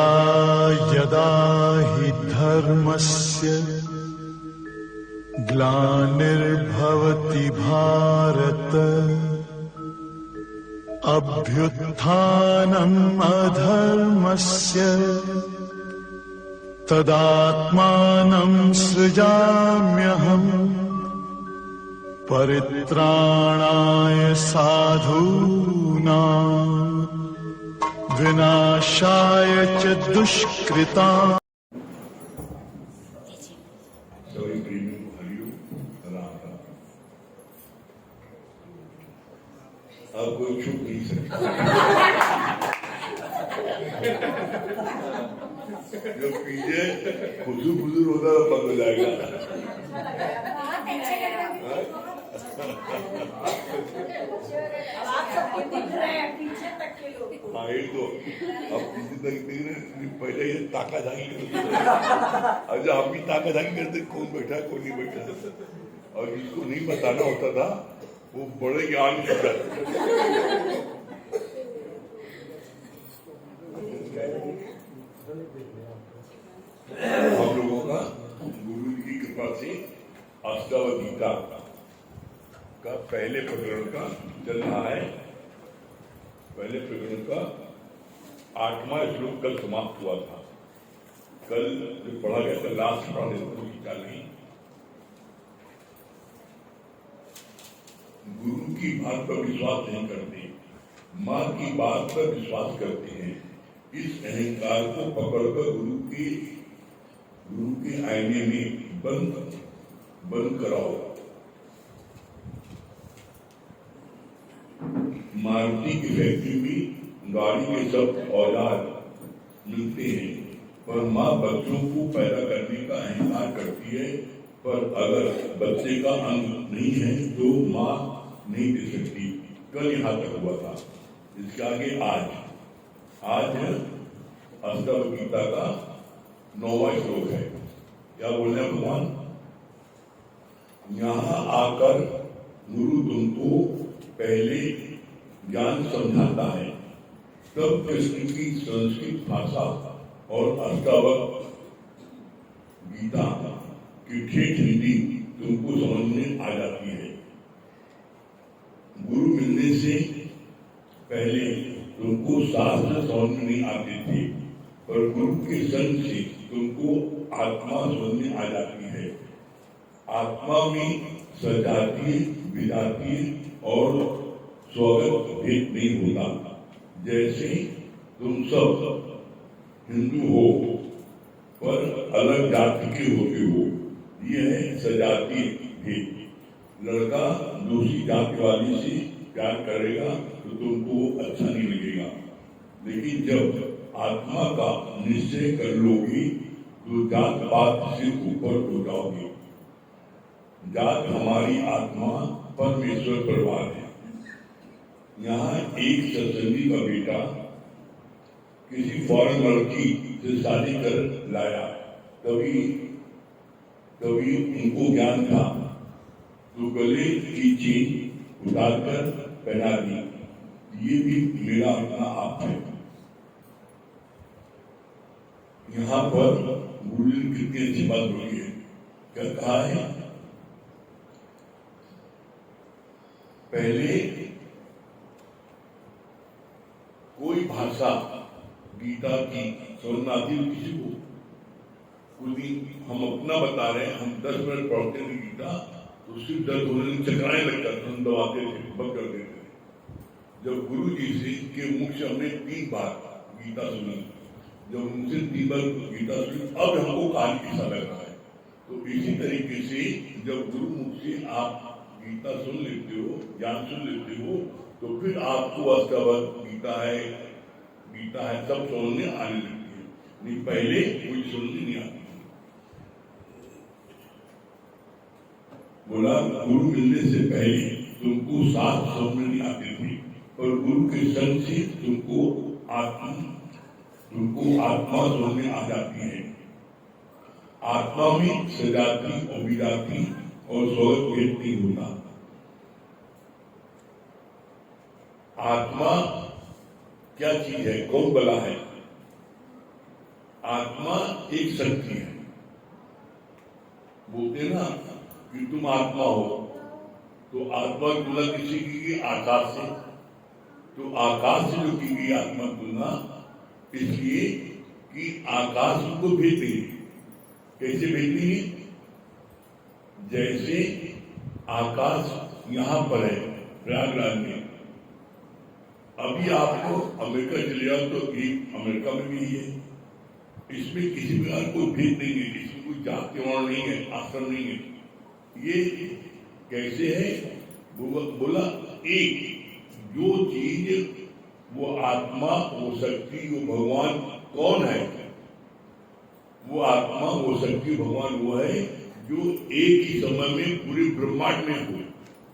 यदा यदा हि धर्मस्य ग्लानिर्भवति भारत अभ्युत्थानम् अधर्मस्य तदात्मानं सृजाम्यहम् परित्राणाय साधूनां विनाशाय च दुष्कृताम्। अब कोई छुप नहीं सकता। जो पीछे खुजू होता है बंद हो जाएगा। हाँ एक तो अब पीछे तक पहले ये ताका झाकी करते, अच्छा हम भी ताका झाकी करते कौन बैठा कौन नहीं बैठा, और जिसको नहीं बताना होता था वो बड़े ज्ञान होता है। हम लोगों का गुरु की कृपा से अष्टावगीता का पहले प्रकरण का चल रहा है। पहले प्रकरण का 8वां श्लोक कल समाप्त हुआ था। कल जो पढ़ा गया था लास्ट पढ़ा गीता नहीं, गुरु की बात पर विश्वास नहीं करते, माँ की बात पर विश्वास करते हैं। इस अहंकार को पकड़कर गुरु के आईने में बंद कराओ। मारुति की फैक्ट्री में गाड़ी के सब औजार मिलते हैं, पर माँ बच्चों को पैदा करने का अहंकार करती है, पर अगर बच्चे का अंग नहीं है तो माँ नहीं दे सकती। कल यहाँ तक हुआ था। इसके आगे आज अष्टावगीता का 9वां श्लोक है। क्या बोल रहे हैं भगवान? यहाँ आकर गुरु तुमको पहले ज्ञान समझाता है, तब कृष्ण की संस्कृत भाषा और अष्टावगीता की ठेठ हिंदी तुमको समझ में आ जाती है। गुरु मिलने से पहले तुमको शास्त्र समझ में नहीं आते थे, पर गुरु के संग से तुमको आत्मा समझ में आ जाती है। आत्मा में सजातीय, विजातीय और स्वगत भेद नहीं होता। जैसे तुम सब हिंदू हो पर अलग जाति के होते हो, यह है सजातीय भेद। लड़का दूसरी जाति वाली से प्यार करेगा तो तुमको अच्छा नहीं लगेगा, लेकिन जब आत्मा का निश्चय कर लोगे तो जात पात से ऊपर हो जाओगे। जात हमारी आत्मा परमेश्वर परिवार है। यहाँ एक सत्संगी का बेटा किसी फॉरेन लड़की से शादी कर लाया, तभी उनको ज्ञान था तो गले की चेन उतारकर पहना दी। ये भी मेरा अपना आप है। यहाँ पर गुरु ने कितनी अच्छी बात बोली है। क्या कहा है? पहले कोई भाषा गीता की समझ आती किसी को, हम अपना बता रहे हैं, हम 10 मिनट पढ़ते थे गीता तो सिर्फ दर्द होने चकराने लगता था, हम दबाते थे, बंद कर देते थे। जब गुरु जी से के मुख से हमने 3 बार गीता सुनी, जब उनसे 3 बार गीता सुनी, अब हमको कहानी ऐसा लग रहा है। तो इसी तरीके से जब गुरु मुख से आप गीता सुन लेते हो, ज्ञान सुन लेते हो, तो फिर आपको अष्टावगीता है सब सुनने आने लगती है। नहीं पहले कोई सुनने नहीं आती। बोला गुरु मिलने से पहले तुमको शास्त्र समझ में नहीं आते थे, पर गुरु के संग से तुमको आत्मा समझ में आ जाती है। आत्मा में सजाती और विजाती और स्वगत भेद नहीं होता। आत्मा क्या चीज है, कौन बला है? आत्मा एक शक्ति है। बोलते ना कि तुम आत्मा हो, तो आत्मा की तुलना किसी की आकाश से, तो आकाश से जो की गई आत्मा तुलना इसलिए कि आकाश उनको भेज देंगे। कैसे भेज देंगे? जैसे आकाश यहाँ पर है प्रयागराज में, अभी आपको अमेरिका चले जाओ तो एक अमेरिका में भी है, इसमें किसी प्रकार को भेज देंगे, इसमें कोई जाति वर्ण नहीं है, आश्रम नहीं है। ये कैसे है? बोला एक जो चीज वो आत्मा, वो शक्ति, वो भगवान कौन है? वो आत्मा, वो शक्ति, भगवान वो है जो एक ही समय में पूरे ब्रह्मांड में हो,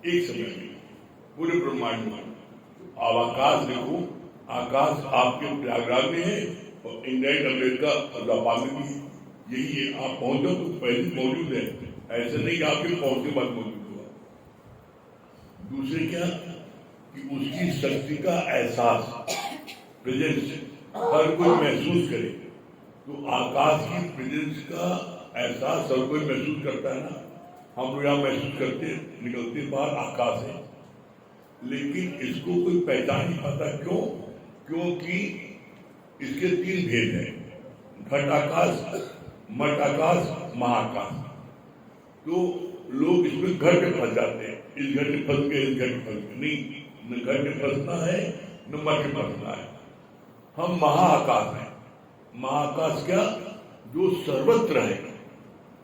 एक समय में पूरे ब्रह्मांड में। अब आकाश देखो, आकाश आपके प्रयागराज में है और इंग्लैंड, अमेरिका और जापान में भी है। यही है, आप पहुंचो तो पहले मौजूद है, ऐसे नहीं कि आपके पहुंचने बाद मौजूद हुआ। दूसरे क्या कि उसकी शक्ति का एहसास, प्रेजेंस हर कोई महसूस करे, तो आकाश की प्रेजेंस का एहसास हर कोई महसूस करता है ना। हम लोग यहाँ महसूस करते, निकलते बाहर आकाश है, लेकिन इसको कोई पहचान नहीं पाता। क्यों? क्योंकि इसके तीन भेद हैं, घटाकाश, मठाकाश, महाकाश। तो लोग इसमें घट में फंस जाते हैं, इस घट में फंस गए, इस घट में फंस गए। नहीं, न घट में फंसना है न मठ में फंसना है। हम महाआकाश हैं। महाआकाश क्या? जो सर्वत्र है,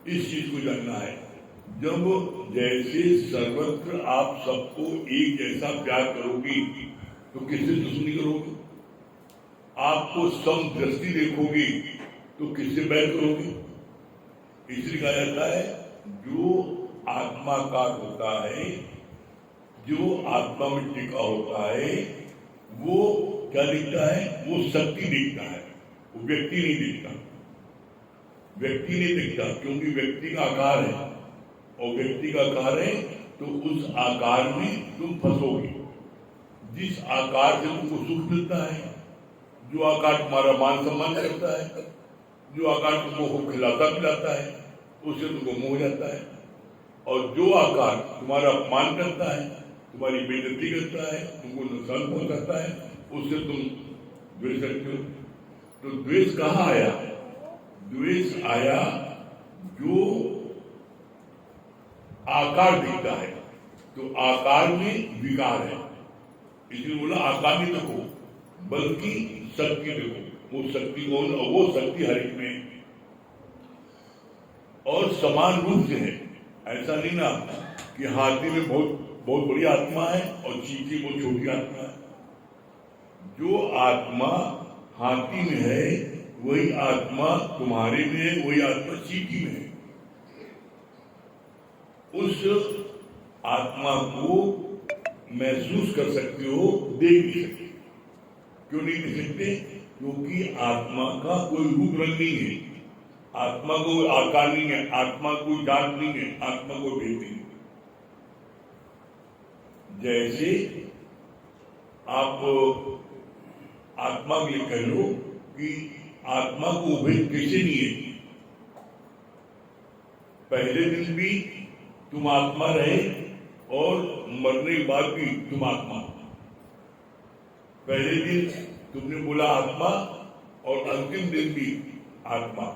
इस चीज को जानना है। जब जैसे सर्वत्र आप सबको एक जैसा प्यार करोगी तो किससे दुश्मनी करोगे? आपको सम दृष्टि देखोगी तो किससे बैर करोगे? इसलिए कहा जाता है जो आत्माकार होता है, जो आत्मा में टिका होता है, वो क्या दिखता है? वो शक्ति दिखता है, वो व्यक्ति नहीं दिखता। व्यक्ति नहीं दिखता क्योंकि व्यक्ति का आकार है, और व्यक्ति का आकार है तो उस आकार में तुम फंसोगे। जिस आकार से तुमको सुख मिलता है, जो आकार तुम्हारा मान सम्मान करता है, जो आकार तुमको खिलाता पिलाता है, उससे तुमको मोह हो जाता है। और जो आकार तुम्हारा अपमान करता है, तुम्हारी बेइज्जती करता है, तुमको नुकसान पहुंचाता है, उससे तुम द्वेष करते हो। तो द्वेष कहाँ आया? द्वेष आया जो आकार दिखता है, तो आकार में विकार है। इसलिए बोला आकार नहीं देखो, बल्कि शक्ति देखो। वो शक्ति कौन? और वो शक्ति हर एक में और समान रूप से है। ऐसा नहीं ना कि हाथी में बहुत बड़ी आत्मा है और चींटी बहुत छोटी आत्मा है। जो आत्मा हाथी में है वही आत्मा तुम्हारे में है, वही आत्मा चींटी में है। उस आत्मा को महसूस कर सकते हो, देख नहीं सकते। क्यों नहीं देख सकते? क्योंकि आत्मा का कोई रूप रंग नहीं है, आत्मा को आकार नहीं है, आत्मा कोई जात नहीं है, आत्मा को भेद नहीं है। जैसे आप आत्मा के लिए कह लो कि आत्मा को भेद कैसे नहीं है। पहले दिन भी तुम आत्मा रहे और मरने के बाद भी तुम आत्मा। पहले दिन तुमने बोला आत्मा और अंतिम दिन भी आत्मा।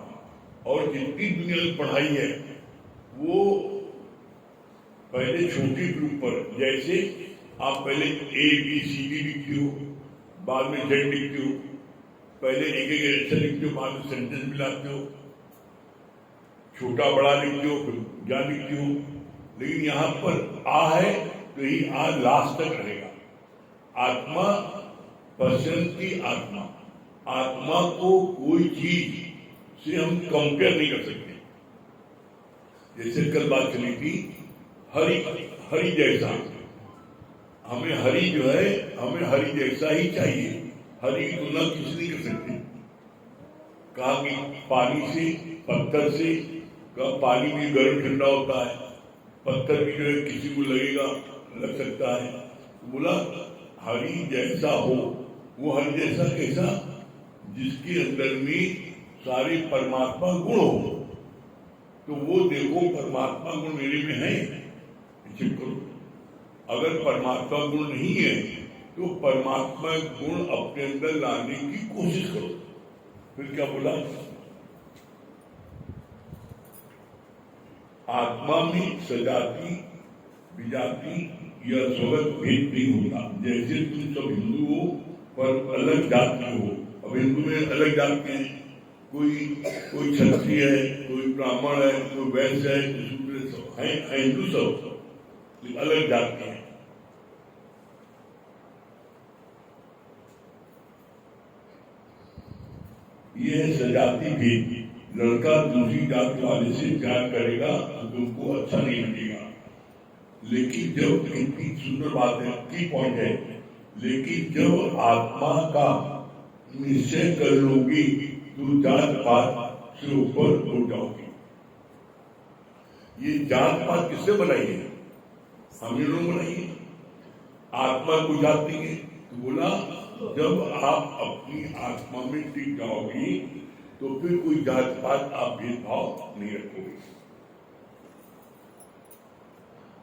और जितनी दुनिया में पढ़ाई है वो पहले छोटे ग्रुप पर, जैसे आप पहले ABCD लिखते हो, बाद में Z लिखते हो, पहले एक अक्षर लिखते हो, बाद में सेंटेंस मिलाते हो, छोटा बड़ा लिखते हो, फिर क्या लिखते हो। लेकिन यहाँ पर आ है तो यही आ लास्ट तक रहेगा। आत्मा पर्सनैलिटी, आत्मा को कोई चीज से हम कंपेयर नहीं कर सकते। जैसे कल बात चली थी हरि जैसा, हमें हरि जो है, हमें हरि जैसा ही चाहिए। हरि की तुलना किसी नहीं कर सकते। कहा कि पानी से, पत्थर से, पानी भी गर्म ठंडा होता है, पत्थर भी जो है किसी को लगेगा, लग सकता है। बोला हरि जैसा हो। वो हरि जैसा कैसा? जिसके अंदर में सारे परमात्मा गुण हो, तो वो देखो परमात्मा गुण मेरे में है, चेक करो। अगर परमात्मा गुण नहीं है तो परमात्मा गुण अपने अंदर लाने की कोशिश करो। फिर क्या बोला, आत्मा में सजाति विजाति या स्वगत भेद नहीं होता। जैसे तुम सब हिंदू हो पर अलग जाति हो। अब हिंदू में अलग जाति हैं, कोई क्षत्रिय है, कोई ब्राह्मण है, कोई वैश्य है, कोई शूद्र है, हिंदू सब अलग जाति हैं। ये है सजाति भेद। लड़का दूसरी जाति वाले से प्यार करेगा तो तुमको अच्छा नहीं लगेगा, लेकिन जब इनकी सुंदर बात है, की पॉइंट है, लेकिन जब आत्मा का निश्चय कर लोगी तो जात पात से ऊपर उठ जाओगी। ये जात पात किससे बनाई है? हमने लोग बनाई है। आत्मा को जाती है तो बोला जब आप अपनी आत्मा में टिक जाओगी तो फिर कोई जात पात आप भेदभाव नहीं रखोगे।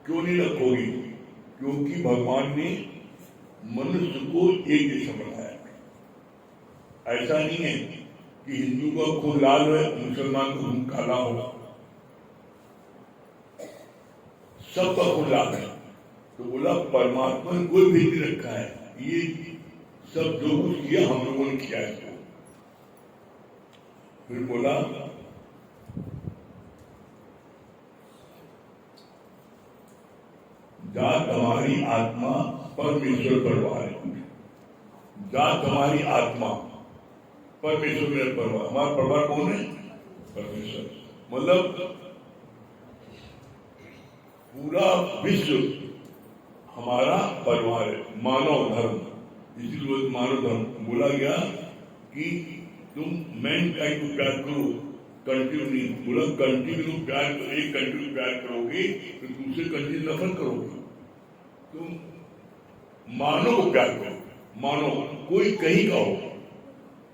क्यों नहीं रखोगी? क्योंकि भगवान ने मनुष्य को एक जैसा बनाया। ऐसा नहीं है कि हिंदू का खून लाल है, मुसलमान का खून काला हो, सबका खून लाल है। तो बोला परमात्मा ने कोई भेद नहीं रखा है। ये सब जो कुछ किया हम लोगों ने किया है। फिर बोला जात हमारी आत्मा परमेश्वर परवाह है। जात हमारी आत्मा परमेश्वर में परवाह। हमारा परवाह कौन है? परमेश्वर। मतलब पूरा विश्व हमारा परिवार है, मानव धर्म। इसीलिए मानव धर्म बोला गया कि तुम मैन काइंड को प्यार करो, कंट्री नहीं। बोला कंट्री को प्यार, एक कंट्री को प्यार करोगे तो दूसरे कंट्री नफरत करोगे। तुम मानव को प्यार करो, मानव कोई कहीं का हो,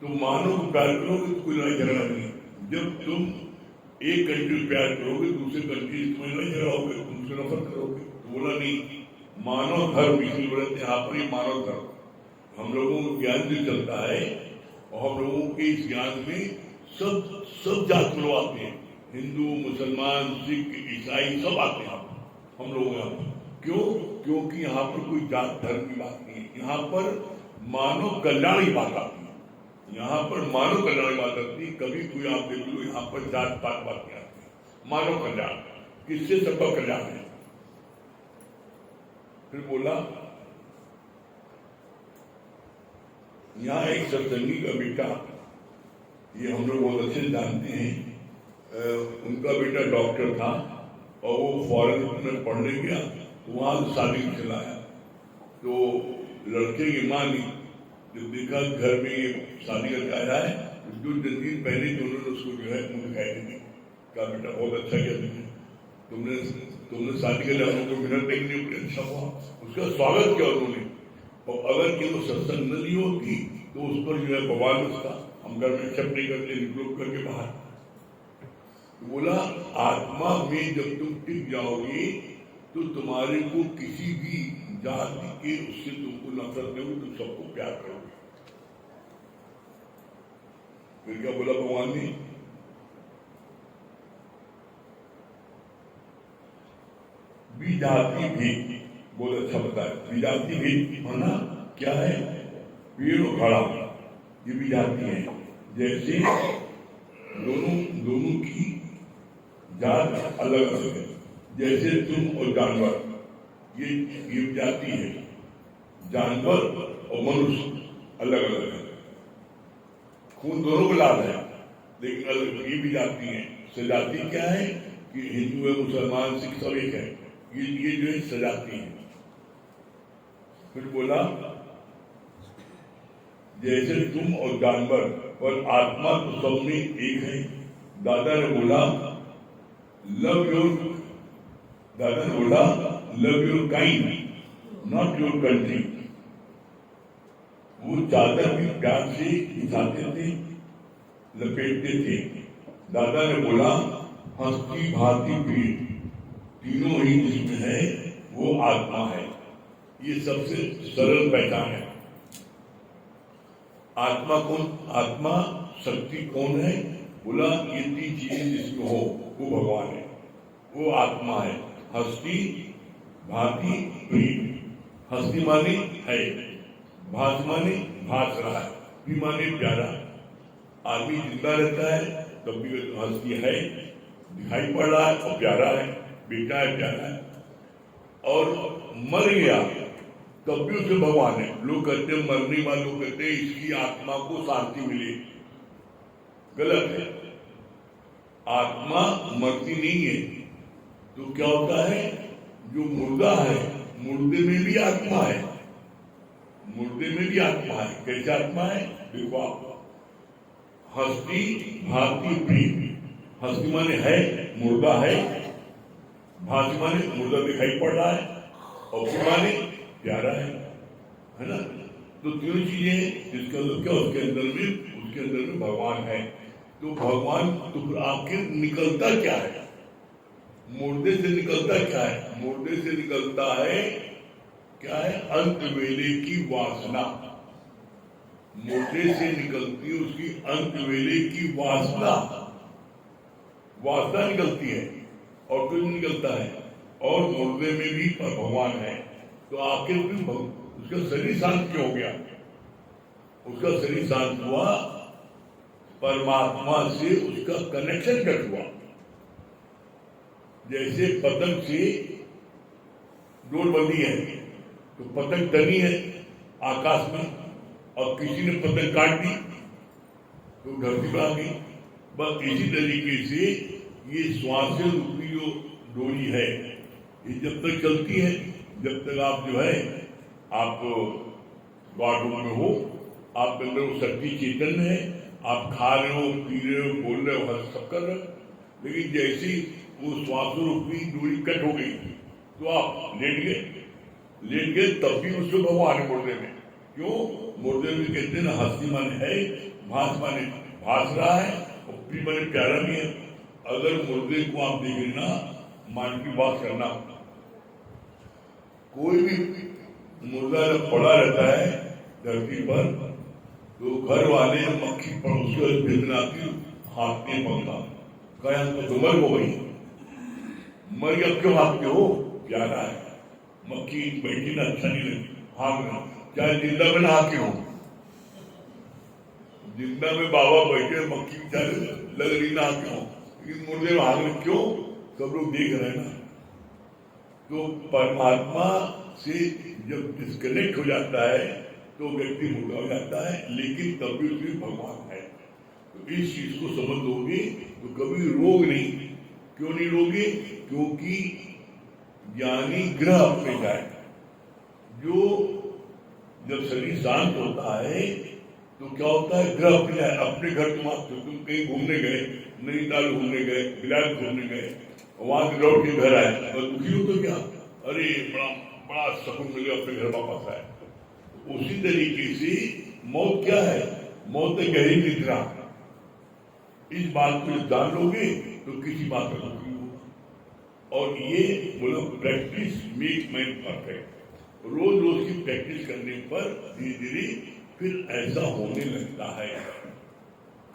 तुम मानव को प्यार करोगे तो कोई लड़ाई झगड़ा नहीं। जब तुम एक कंट्री को प्यार करोगे दूसरे कंट्री तुम्हें लड़ाई झगड़ा होगे, तुमसे नफरत करोगे। तो बोला नहीं, मानव धर्म, इसलिए बोलते यहाँ पर ही मानव धर्म। हम लोगों को ज्ञान भी चलता है और हम लोगों के इस ज्ञान में सब जात के लोग आते हैं, हिंदू, मुसलमान, सिख, ईसाई सब आते हैं हम लोग यहाँ पर। क्यों? क्योंकि यहाँ पर कोई जात धर्म की बात नहीं है, यहाँ पर मानव कल्याण की बात आती है। यहाँ पर मानव कल्याण की बात आती है। कभी कोई आप देख लो यहाँ पर जात पात बात नहीं आती। मानव कल्याण, किससे सबका कल्याण है। फिर बोला यहाँ एक सत्संगी का बेटा, ये हम लोग बहुत अच्छे जानते हैं, उनका बेटा डॉक्टर था और वो फॉरेन में पढ़ने गया, वहां शादी चला आया। तो लड़के की माँ ने जब देखा घर में शादी करके आया है, जो दिन पहले दोनों ने उसको जो है मुझे दिखाई दी, कहा बेटा बहुत अच्छा किया तुमने शादी कर लिया, उनको मिनट देखने अच्छा हुआ, उसका स्वागत किया उन्होंने। और अगर कि वो सत्संग नहीं होती तो उस पर जो है बवाल उसका, हम घर में एक्सेप्ट नहीं करते, निकलो करके बाहर। तो बोला आत्मा में जब तुम टिक जाओगे तो तुम्हारे को किसी भी जाति के उससे तुमको नफरत नहीं होगी, तुम सबको प्यार करोगे। फिर क्या बोला भगवान ने? विजाति भेद बहुत अच्छा बताया। विजाति भेद माना क्या है? पेड़ और घड़ा, ये विजाति है। जैसे दोनों की जात अलग अलग है। जैसे तुम और जानवर, ये विजाति है। जानवर और मनुष्य अलग अलग है, खून दोनों को लाल है लेकिन अलग, ये विजाति है। सजाति क्या है कि हिंदू है, मुसलमान, सिख सब एक है। ये जो है सजाती है। फिर बोला जैसे तुम और जानवर और आत्मा तो सब में एक है। दादा ने बोला love your kind not your country. वो चादर भी प्यार से दिखाते थे लपेटते थे। दादा ने बोला हस्ती भांति पीठ तीनों ही जिसमें है वो आत्मा है। ये सबसे सरल पहचान है। आत्मा कौन, आत्मा शक्ति कौन है? बोला ये तीन चीजें जिसमें हो वो भगवान है, वो आत्मा है। हस्ती भांति प्रीत, हस्ती माने है, भास माने भास रहा है, प्रिय माने प्यारा। आदमी जिंदा रहता है तब भी हस्ती है, दिखाई पड़ रहा है और प्यारा है, बेटा है, प्यारा है। और मर गया तब भी उसे भगवान है। लोग कहते हैं, मरने वाले लोग कहते हैं इसकी आत्मा को शांति मिले, गलत है। आत्मा मरती नहीं है। तो क्या होता है, जो मुर्दा है मुर्दे में भी आत्मा है, मुर्दे में भी आत्मा है। कैसे आत्मा है? देखो आप, हस्ती भांति प्रीत, हस्ती माने है, मुर्दा है, भांति माने मुर्दा दिखाई पड़ रहा है, और प्रीत माने प्यारा है ना। तो तीनों चीजें जिसका मतलब क्या, उसके अंदर में भगवान है। तो भगवान तो आखिर निकलता क्या है? मुर्दे से निकलता क्या है? मुर्दे से निकलता है क्या है? अंत वेले की वासना। मुर्दे से निकलती है उसकी अंत वेले की वासना, वासना निकलती है और कुछ निकलता है। और मुर्दे में भी भगवान है। तो आखिर भी उसका शरीर शांत क्यों हो गया? उसका शरीर शांत हुआ, परमात्मा से उसका कनेक्शन कट हुआ। जैसे पतंग से डोर बंधी है तो पतंग तनी है आकाश में, और किसी ने पतंग काट दी तो धरती पर आ गई। बस इसी तरीके से ये श्वास रूपी जो डोरी है, ये जब तक चलती है, जब तक आप जो है आप गॉड रूम में हो, आपके अंदर वो शक्ति चेतन है, आप खा रहे हो, पी रहे हो, बोल रहे हो, हर सब कर रहे हो। लेकिन जैसी वो श्वास रूपी डोरी कट हो गई तो आप लेट गए, तब भी उसको भगवान है मुर्दे में। क्यों? मुर्दे में कहते हैं ना, हस्ती माने है, भास माने भास रहा है, और प्रिय माने प्यारा भी है। अगर मुर्दे को आप देखें ना, मान की बात करना, कोई भी मुर्दा जब पड़ा रहता है धरती पर तो घर वाले मक्खी पड़ोस आती, हाथ में पकड़ा, कहा तो मर हो गई, मर गया, क्यों हाथते हो? प्यारा है, मक्खी बैठी ना अच्छा नहीं लगी, हाँकना। चाहे जिंदा में नहा के हो, जिंदा में बाबा बैठे, मक्खी बेचारे लग रही नहा के हो, लेकिन मुर्दे में हाँक क्यों? सब लोग देख रहे हैं ना। तो परमात्मा से जब डिस्कनेक्ट हो जाता है तो व्यक्ति मुर्दा हो जाता है, लेकिन तब भी उसमें भगवान है। तो इस चीज को समझ लोगे तो कभी रोग नहीं। क्यों नहीं रोगे? क्योंकि ज्ञानी ग्रह अपने जाए। जो जब शरीर शांत होता है तो क्या होता है, ग्रह अपने जाए। अपने घर तुम कहीं घूमने गए, नैनीताल घूमने गए, बिलास घूमने गए, वहां से लौट के घर आए और दुखी हो तो क्या, अरे बड़ा सुकून मिले, अपने घर वापस आए। उसी तरीके से मौत क्या है? मौत है गहरी निद्रा। इस बात को जान लोगे तो किसी बात का दुखी होगा। और ये बोलो, प्रैक्टिस मेक मैन परफेक्ट। रोज रोज की प्रैक्टिस करने पर धीरे धीरे फिर ऐसा होने लगता है।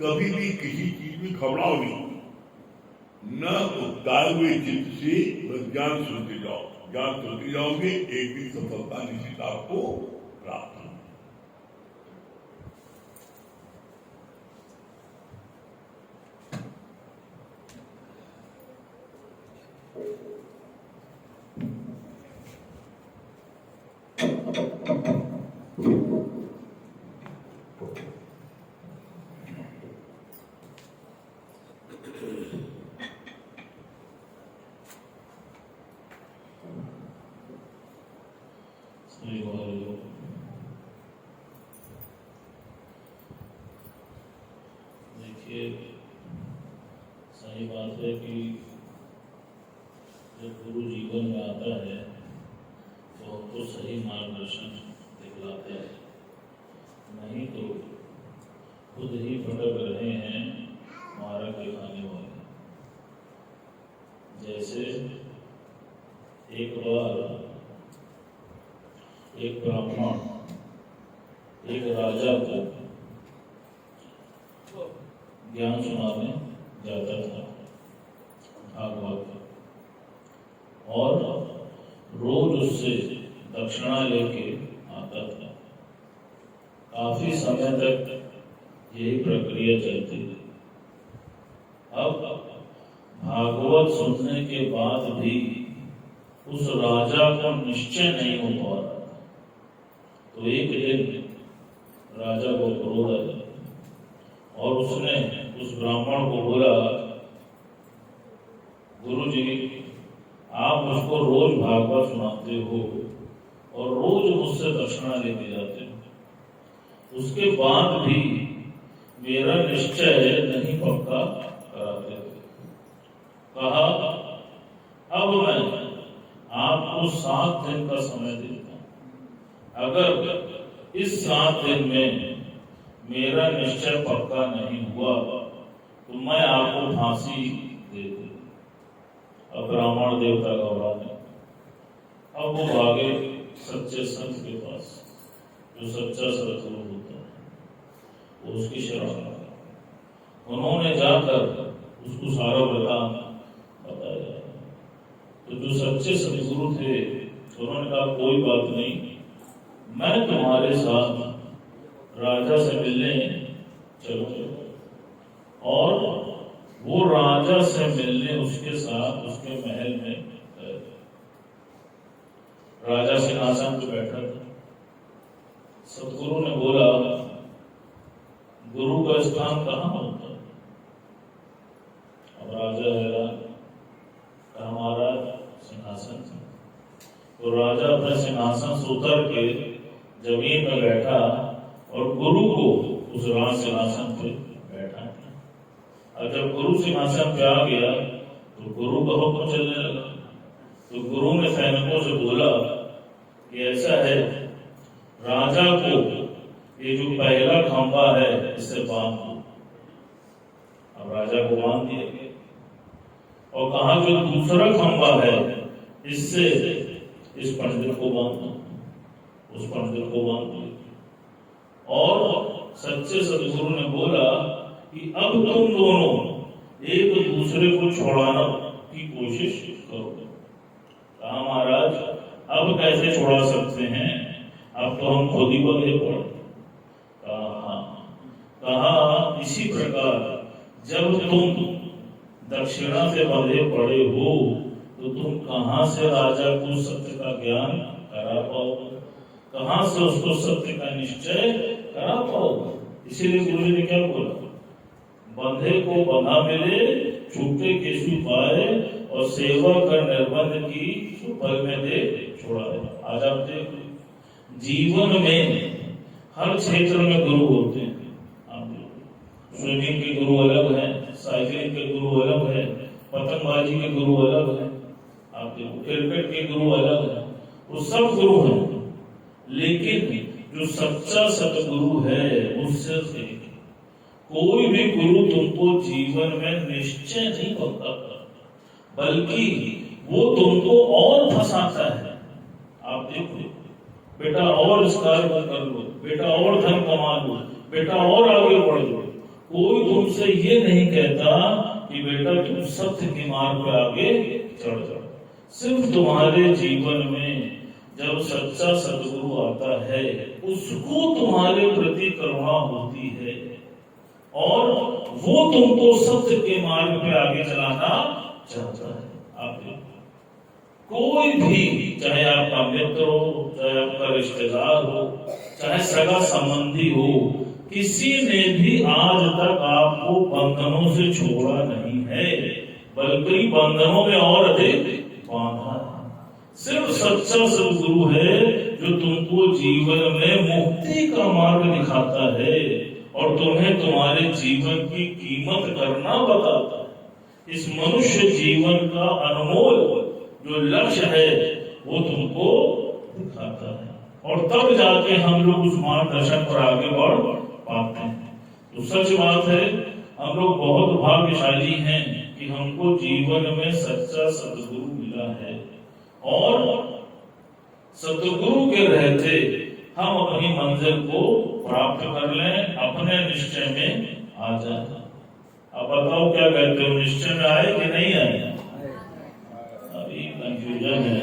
कभी भी किसी चीज में घबराओ नहीं, न उतार हुए चित्त से बस ज्ञान सुनते जाओ, ज्ञान सुनते जाओगे, एक दिन सफलता निश्चित आपको प्राप्त होगी। देखिए, सही बात है कि जब गुरु जीवन में आता है तो हमको सही मार्गदर्शन दिखलाते हैं, नहीं तो खुद ही भटक रहे हैं ज्ञान सुनाने जाता था भागवत, और रोज उससे दक्षिणा लेके आता था। काफी समय तक यही प्रक्रिया चलती थी। अब भागवत सुनने के बाद भी उस राजा को निश्चय नहीं हो पा रहा था। तो एक दिन राजा को क्रोध आया और उसने उस ब्राह्मण को बोला, गुरु जी, आप मुझको रोज भागवत सुनाते हो और रोज मुझसे दक्षिणा लेके जाते हो, उसके बाद भी मेरा निश्चय नहीं पक्का कराते थे। कहा, अब मैं आपको 7 दिन का समय देता हूं। अगर इस 7 दिन में मेरा निश्चय पक्का नहीं हुआ तो मैं आपको फांसी दे दूं। अब ब्राह्मण देवता घबराने, अब वो भागे सच्चे संत के पास, जो सच्चा सतगुरु होता है, वो उसकी शरण में। उन्होंने जाकर उसको सारा बताया। तो जो सच्चे सतगुरु थे उन्होंने कहा, कोई बात नहीं, मैं तुम्हारे साथ राजा से मिलने चलो। और वो राजा से मिलने उसके साथ उसके महल में गए। राजा सिंहासन पर बैठा था। सतगुरु ने बोला, गुरु का स्थान कहाँ होता है? अब राजा हैरान, कहा, महाराज सिंहासन से। तो राजा अपने सिंहासन से उतर के जमीन में बैठा और गुरु को उस राज सिंहासन पे बैठा। और जब गुरु सिंहासन पे आ गया तो गुरु का हुक्म चलने लगा। तो गुरु ने सैनिकों से बोला कि ऐसा है, राजा को ये जो पहला खंभा है इससे बांध दो। अब राजा को बांध दिया गया और कहा, जो दूसरा खंभा है इससे इस पंडित को बांध दो। उस पंडित को बांध दो। और सच्चे सतगुरु ने बोला कि अब तुम दोनों एक दूसरे को छुड़ाना की कोशिश करो। कहा, महाराज अब कैसे छुड़ा सकते हैं, अब तो हम खुद ही बंधे पड़े। कहा, इसी प्रकार जब तुम दक्षिणा से बंधे पड़े हो तो तुम कहां से राजा को सत्य का ज्ञान करा पाओगे, कहां से उसको सत्य का निश्चय करा पाओगे। इसीलिए गुरु जी ने क्या बोला, बंधे को बंधा मिले, छूटे केसु पाए, और सेवा कर निर्बंध की पल में दे छोड़ाए। आज आप देख, जीवन में हर क्षेत्र में गुरु होते हैं। स्विमिंग के गुरु अलग हैं, साइकिलिंग के गुरु अलग हैं, पतंगबाजी के गुरु अलग हैं, आप देखो क्रिकेट के गुरु अलग हैं, वो सब गुरु हैं। लेकिन जो सच्चा सतगुरु है उससे कोई भी गुरु तुमको जीवन में निश्चय नहीं पक्का करता, बल्कि वो तुमको और फंसाता है। आप देखो, बेटा और इस कार्य को कर लो, बेटा और धन कमा लो, बेटा और आगे बढ़ लो। कोई तुमसे ये नहीं कहता कि बेटा तुम सत्य के मार्ग पर आगे चढ़ जाओ। सिर्फ तुम्हारे जीवन में जब सच्चा सतगुरु आता है उसको तुम्हारे प्रति करुणा होती है और वो तुमको सत्य के मार्ग पे आगे चलाना चाहता है। आप कोई भी, चाहे आपका मित्र हो, चाहे आपका रिश्तेदार हो, चाहे सगा संबंधी हो, किसी ने भी आज तक आपको बंधनों से छोड़ा नहीं है, बल्कि बंधनों में और अधिक बांधा है। सिर्फ सच्चा सतगुरु है जो तुमको जीवन में मुक्ति का मार्ग दिखाता है और तुम्हें तुम्हारे जीवन की कीमत करना बताता है। इस मनुष्य जीवन का अनमोल जो लक्ष्य है वो तुमको दिखाता है और तब जाके हम लोग उस मार्गदर्शन पर आगे बढ़ पाते हैं। तो सच बात है, हम लोग बहुत भाग्यशाली हैं कि हमको जीवन में सच्चा सतगुरु मिला है और सतगुरु के रहते हम अपनी मंजिल को प्राप्त कर लें, अपने निश्चय में आ जाए। बताओ क्या कहते हो, निश्चय में आए कि नहीं आए? अभी कंफ्यूजन है,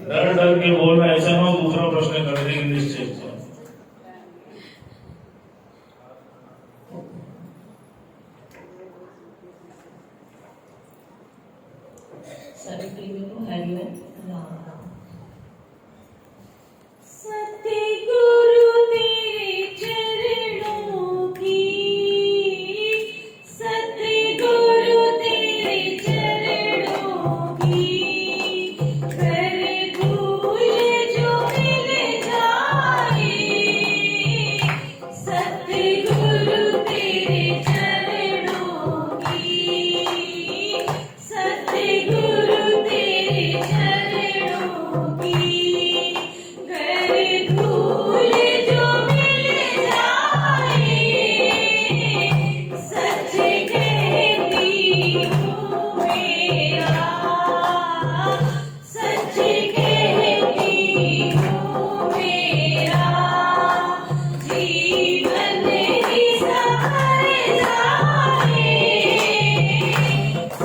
डर डर के बोलना, ऐसा ना हो दूसरा प्रश्न कर देंगे निश्चय से। सभी प्रेमियों को हरिओम राम राम। सतगुरु तेरे चरणों की, सतगुरु तेरे चरणों की, कर धूल जो मिल जाए। सतगुरु तेरे चरणों की, सतगुरु तेरे चरणों की, कर धूल जो मिल जाए। सच कहती हूँ मेरा, सच कहती हूँ मेरा, जीवन ही सवर जाए।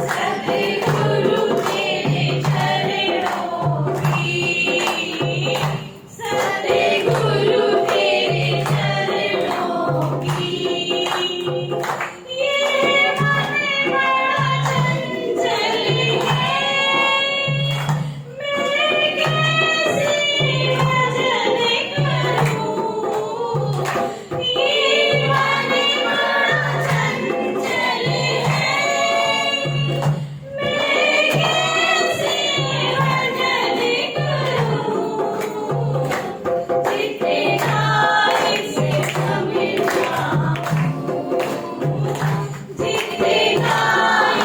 सतगुरु तेरे चरणों की, सतगुरु तेरे चरणों की। ये मन बड़ा चंचल है, मैं कैसे भजन करूं। ये मन बड़ा चंचल है, मैं कैसे भजन करूं। जितना इसे समझाऊं, जितना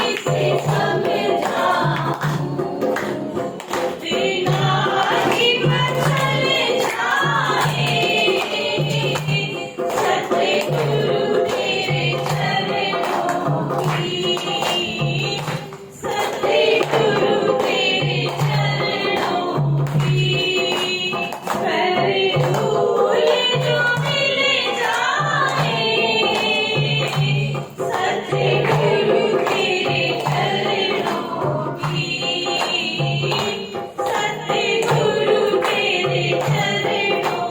इसे समझाऊं, उतना ही बदल जाए। सतगुरु तेरे चरणों की, सतगुरु तेरे चरणों की, कर धूल जो मिल जाए। सतगुरु तेरे चरणों की, सतगुरु तेरे चरणों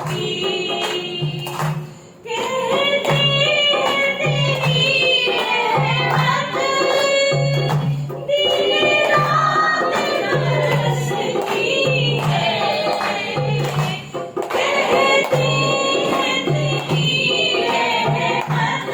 की। कहते हैं तेरी रहमत दिन रात बरसती है। कहते हैं तेरी रहमत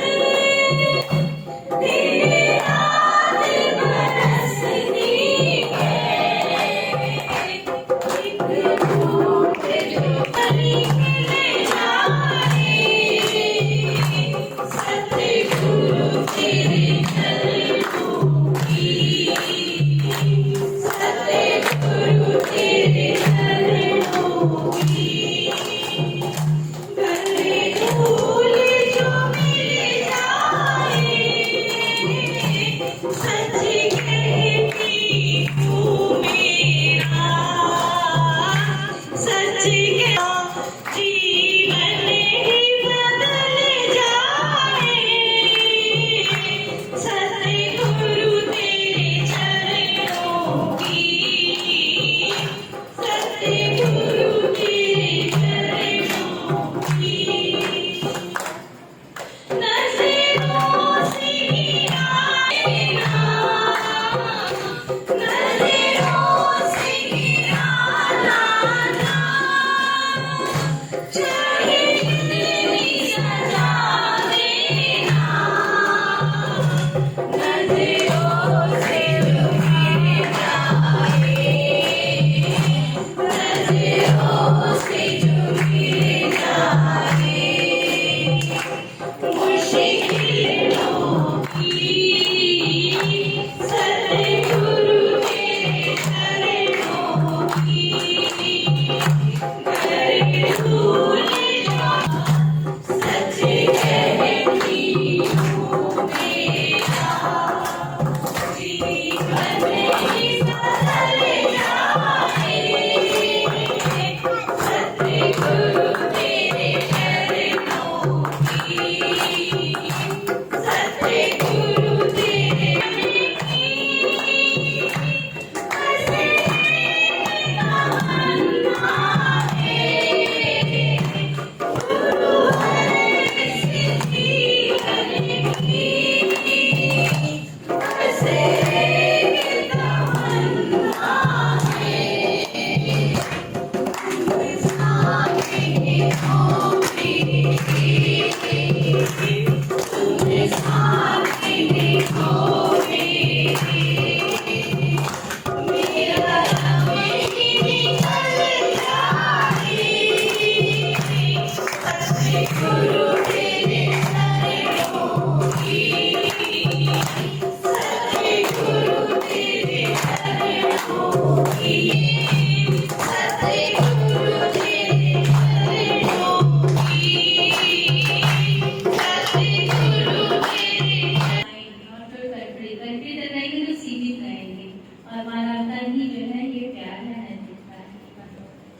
कंट्री तक रहेंगे तो सीमित रहेंगे और मानवता ही जो है ये प्यार है नैतिकता है।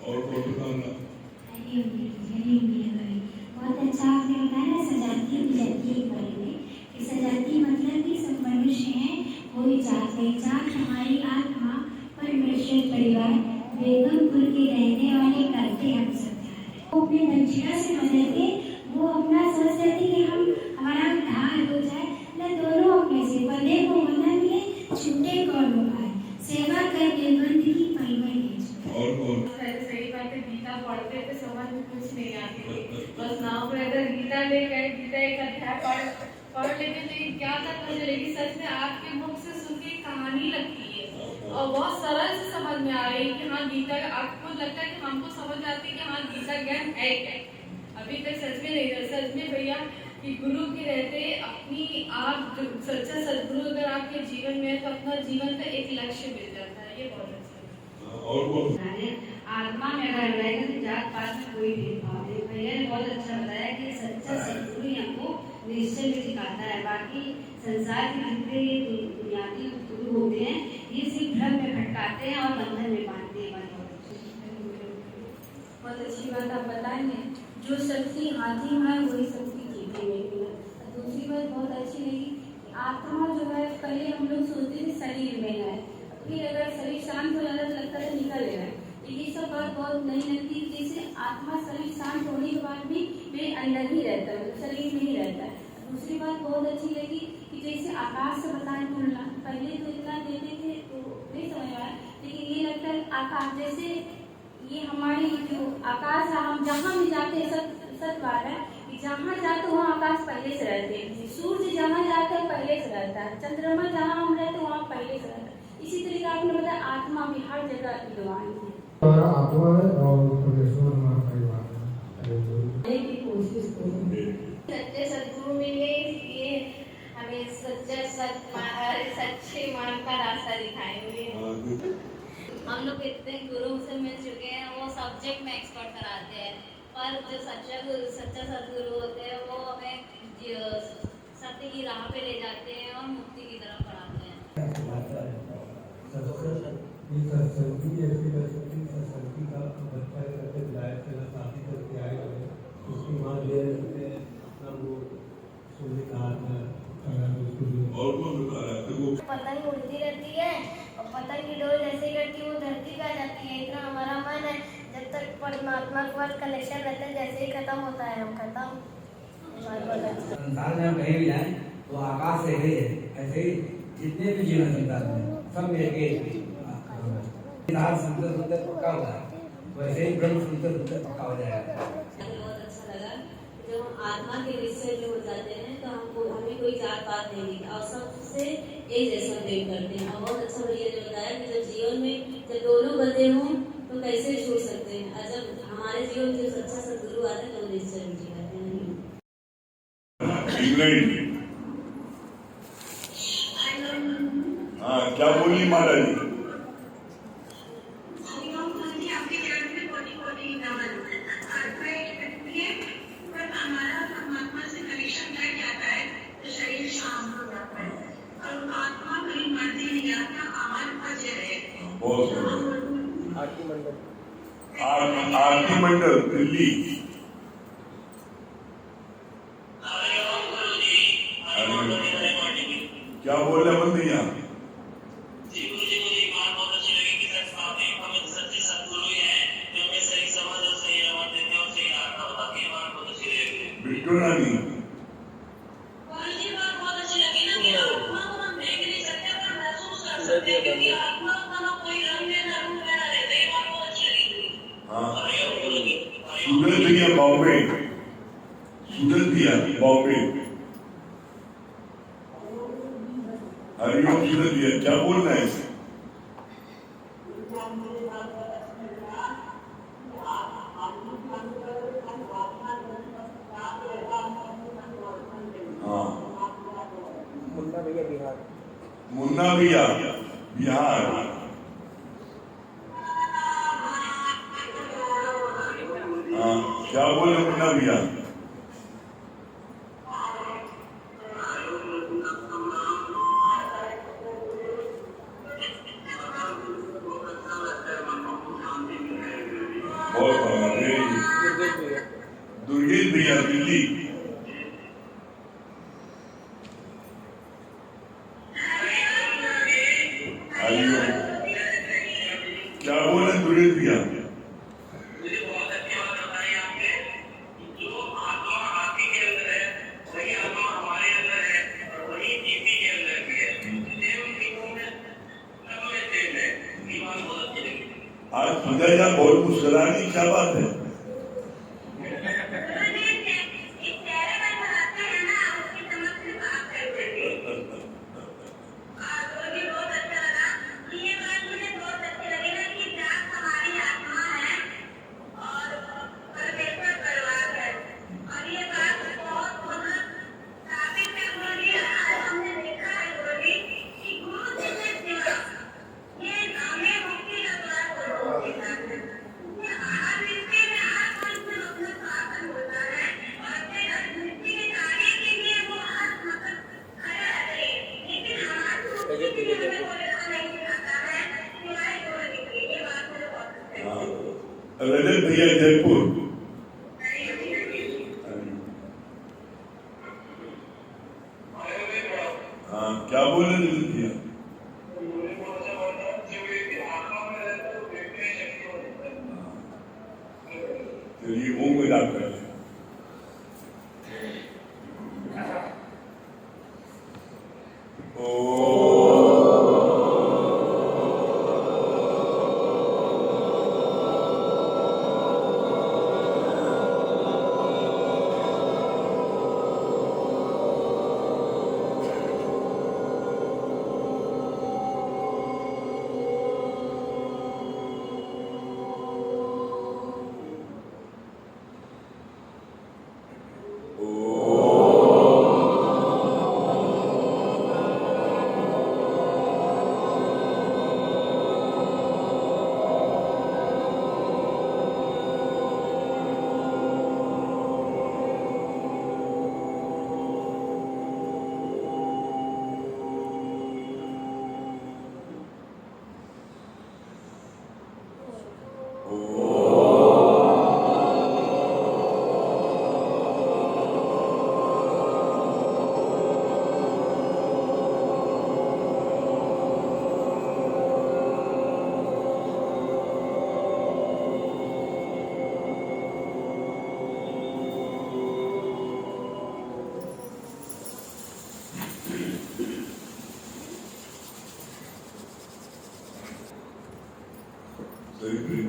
और कौन बताऊंगा? बहुत अच्छा आपने बताया ना सजाती विजाती के बारे में कि सजाती मतलब कि सब मनुष्य हैं, कोई जात नहीं। जात हमारी आत्मा परमेश्वर परिवार बेगमपुर के रहने वाले करते हम सब वो अपने दक्षिणा से बदलते वो अपना सोच रहे कि हम हमारा उद्धार हो जाए न दोनों अपने से बने को वंदन के छूटे कौन उपाय सेवा कर निर्बंध की परिमल और कौन? सही बात है। गीता पढ़ते थे समझ में कुछ नहीं आती थी, बस नाम पर अगर गीता ले गए गीता एक अध्याय पढ़ लेते थे क्या तक मुझे लेकिन सच में आपके मुख से सुन के कहानी लगती है और बहुत सरल से समझ में आ रही है कि हाँ गीता आपको लगता है कि हमको समझ आती है कि हाँ गीता ज्ञान है क्या। अभी तक सच में नहीं था। सच में भैया कि गुरु के रहते अपनी आप सच्चा सदगुरु अगर आपके जीवन में है तो अपना जीवन का एक लक्ष्य मिल जाता है। ये बहुत अच्छा है। और कौन? आत्मा में अगर रहेगा तो जात पात में कोई भेदभाव नहीं। भैया ने बहुत अच्छा बताया कि सच्चा सदगुरु हमको निश्चय में सिखाता है। बाकी संसार के जितने बुनियादी गुरु होते हैं ये सिर्फ भ्रम में भटकाते हैं और बंधन में बांधते हैं। बहुत अच्छी बात आप बताएंगे। जो शक्ति हाथी में है वही शक्ति जीते में है। दूसरी बात बहुत अच्छी लगी, आत्मा जो है पहले हम लोग सोचते थे शरीर में है, फिर अगर शरीर शांत हो जाता तो लगता है निकल गया है। ये सब बात बहुत नई लगती है। जैसे आत्मा शरीर शांत होने के बाद भी मेरे अंदर ही रहता है, शरीर में ही रहता है। दूसरी बात बहुत अच्छी लगी कि जैसे आकाश से बताएं तुलना, पहले तो इतना देते थे तो नहीं समझ आया, लेकिन ये लगता है आकाश जैसे ये हमारी जो आकाश है, हम जहाँ भी जाते हैं सच बात है कि जहाँ जाते वहाँ आकाश पहले से रहते हैं। सूर्य जहाँ जाता है पहले से रहता है, चंद्रमा जहाँ हम रहते वहाँ पहले से रहता है। इसी तरीके आपने बताया आत्मा भी हर जगह विद्वान है। हमारा आत्मा है और परमेश्वर हमारा परिवार है। की कोशिश करो। सच्चे सदगुरु मिले ये हमें सच्चे मान का रास्ता दिखाएंगे। हम लोग इतने गुरु से मिल चुके हैं, वो सब्जेक्ट में एक्सपर्ट कराते हैं, पर जो सच्चा सदगुरु होते हैं वो हमें सत्य की राह पे ले जाते हैं और मुक्ति की तरफ बढ़ाते हैं। सत्संगी ऐसी सत्संगी का बच्चा करके विलायत से शादी करके आए हुए उसकी माँ ले रहे अपना वो सोने का और कौन बता रहा है? वो पतंग उड़ती रहती है और पतंग की डोर जैसे करती है वो धरती पे आ जाती है। इतना हमारा मन है जब तक परमात्मा के पास कनेक्शन रहता है, जैसे ही खत्म होता है हम खत्म। संसार में हम कहीं भी जाएं तो आकाश से है ऐसे ही जितने भी जीवन संसार में सब मिलके सुंदर सुंदर पक्का होता है, वैसे ही ब्रह्म सुंदर सुंदर पक्का हो जाएगा। बहुत अच्छा लगा जब हम आत्मा के रिश्ते में हो जाते हैं तो हमको हमें कोई जात पात नहीं दिखता और सबसे एक जैसा प्रेम करते हैं। और बहुत अच्छा भैया ने बताया कि जब जीवन में जब दोनों बंधे हों तो कैसे छोड़ सकते हैं, और जब हमारे जीवन में जो सच्चा सदगुरु आते हैं तो निश्चय रुचि करते हैं। हाँ क्या बोली महाराज? आरती मंडल दिल्ली। क्या बोल रहे बंद भैया? बिट्टू रानी सूरज भैया बॉम्बे, सूरज भैया बॉम्बे। हरिओम सुन लिया, क्या बोलना है? हाँ, मुन्ना भैया बिहार। मुन्ना भैया बिहार। हाँ, क्या बोले मुन्ना भैया? बहुत दुर्गेश भैया दिल्ली। क्या बोले दुर्गेश भैया? आज सुधा यार बहुत मुस्कुरानी, क्या बात है? रजत भैया जयपुर। हाँ, क्या बोले रजत भैया? चलिए ओम को याद कर लें। very